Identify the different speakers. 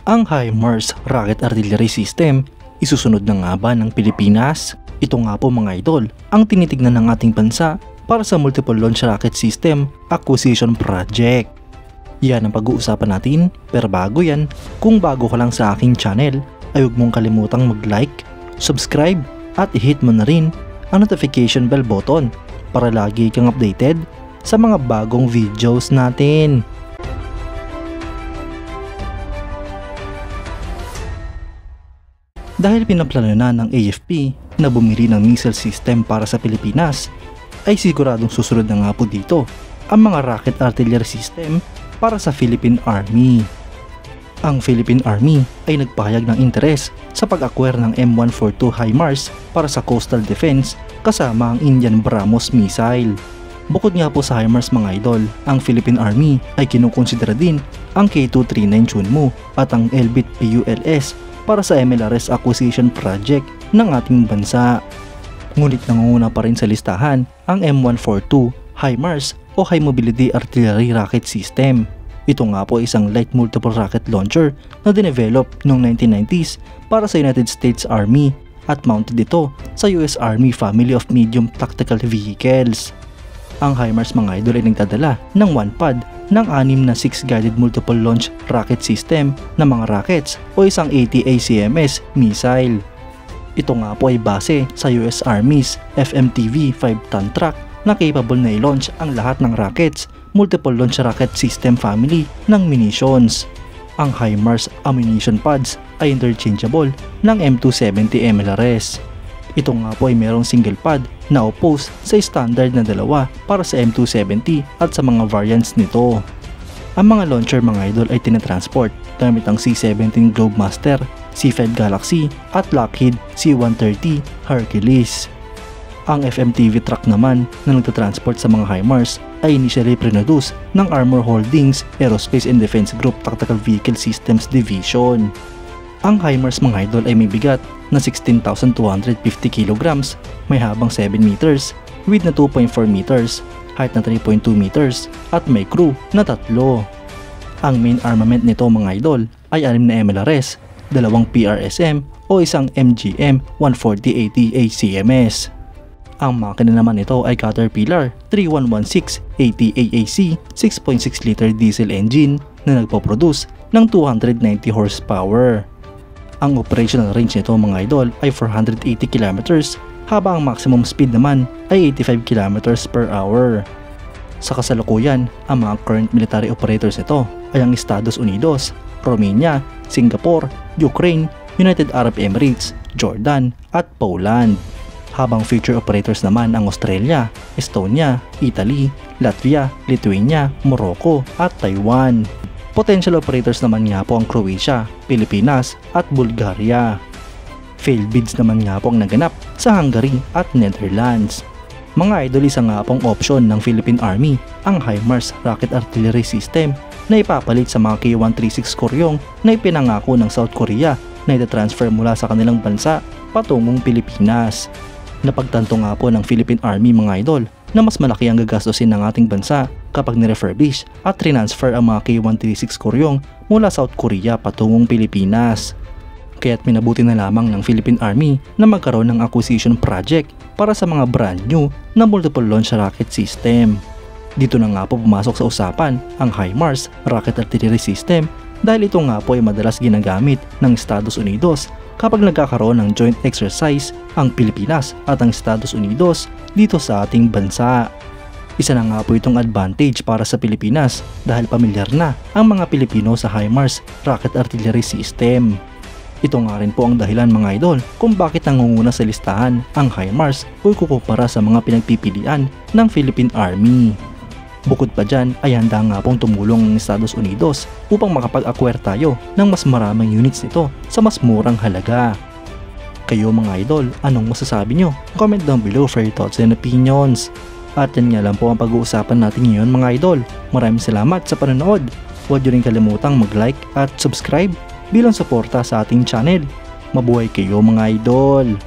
Speaker 1: Ang HIMARS Rocket Artillery System, isusunod na nga ba ng Pilipinas? Ito nga po mga idol, ang tinitignan ng ating bansa para sa Multiple Launch Rocket System Acquisition Project. Yan ang pag-uusapan natin, pero bago yan, kung bago ka lang sa aking channel, ay huwag mong kalimutang mag-like, subscribe, at i-hit mo na rin ang notification bell button para lagi kang updated sa mga bagong videos natin. Dahil pinaplano na ng AFP na bumili ng missile system para sa Pilipinas, ay siguradong susunod na nga po dito ang mga rocket artillery system para sa Philippine Army. Ang Philippine Army ay nagpahayag ng interes sa pag-acquire ng M142 HIMARS para sa coastal defense kasama ang Indian BrahMos missile. Bukod nga po sa HIMARS mga idol, ang Philippine Army ay kinukonsidera din ang K239 Chunmoo at ang Elbit PULS para sa MLRS acquisition project ng ating bansa. Ngunit nangunguna pa rin sa listahan ang M142 HIMARS o High Mobility Artillery Rocket System. Ito nga po isang light multiple rocket launcher na dinevelop noong 1990s para sa United States Army at mounted ito sa US Army Family of Medium Tactical Vehicles. Ang HIMARS mga idol ay nagdadala ng one pod ng 6 na 6-guided multiple launch rocket system na mga rockets o isang 80 ACMS missile. Ito nga po ay base sa US Army's FMTV 5-ton truck na capable na i-launch ang lahat ng rockets, multiple launch rocket system family ng munitions. Ang HIMARS ammunition pods ay interchangeable ng M270 MLRS. Ito nga po ay merong single pod na opposed sa standard na dalawa para sa M270 at sa mga variants nito. Ang mga launcher mga idol ay tinatransport gamit ang C-17 Globemaster, C-5 Galaxy at Lockheed C-130 Hercules. Ang FMTV truck naman na nagtatransport sa mga HIMARS ay initially produce ng Armor Holdings Aerospace and Defense Group Tactical Vehicle Systems Division. Ang HIMARS mga idol ay may bigat na 16,250 kilograms, may habang 7 meters, width na 2.4 meters, height na 3.2 meters, at may crew na 3. Ang main armament nito mga idol ay 6 na MLRS, 2 PRSM o isang MGM 14080 ACMS. Ang makina naman nito ay Caterpillar 3116 80 AAC 6.6 liter diesel engine na nagpo-produce ng 290 horsepower. Ang operational range nito mga idol ay 480 km habang ang maximum speed naman ay 85 km per hour. Sa kasalukuyan, ang mga current military operators nito ay ang Estados Unidos, Romania, Singapore, Ukraine, United Arab Emirates, Jordan at Poland. Habang future operators naman ang Australia, Estonia, Italy, Latvia, Lithuania, Morocco at Taiwan. Potential operators naman nga po ang Croatia, Pilipinas at Bulgaria. Failed bids naman nga po ang naganap sa Hungary at Netherlands. Mga idol, isa nga pong option ng Philippine Army ang HIMARS Rocket Artillery System na ipapalit sa mga K136 Koryong na ipinangako ng South Korea na itatransfer mula sa kanilang bansa patungong Pilipinas. Napagtanto nga po ng Philippine Army mga idol na mas malaki ang gagastusin ng ating bansa kapag nirefurbish at transfer ang mga K136 Koryong mula South Korea patungong Pilipinas. Kaya't minabuti na lamang ng Philippine Army na magkaroon ng acquisition project para sa mga brand new na multiple launch rocket system. Dito na nga po pumasok sa usapan ang HIMARS Rocket Artillery System dahil ito nga po ay madalas ginagamit ng Estados Unidos kapag nagkakaroon ng joint exercise ang Pilipinas at ang Estados Unidos dito sa ating bansa. Isa na nga po itong advantage para sa Pilipinas dahil pamilyar na ang mga Pilipino sa HIMARS Rocket Artillery System. Ito nga rin po ang dahilan mga idol kung bakit nangunguna sa listahan ang HIMARS o ikukumpara sa mga pinagpipilian ng Philippine Army. Bukod pa dyan ay handa nga pong tumulong ng Estados Unidos upang makapag-acquire tayo ng mas maraming units nito sa mas murang halaga. Kayo mga idol, anong masasabi nyo? Comment down below for your thoughts and opinions. At yan nga lang po ang pag-uusapan natin ngayon mga idol. Maraming salamat sa panonood. Huwag nyo rin kalimutang mag-like at subscribe bilang suporta sa ating channel. Mabuhay kayo mga idol!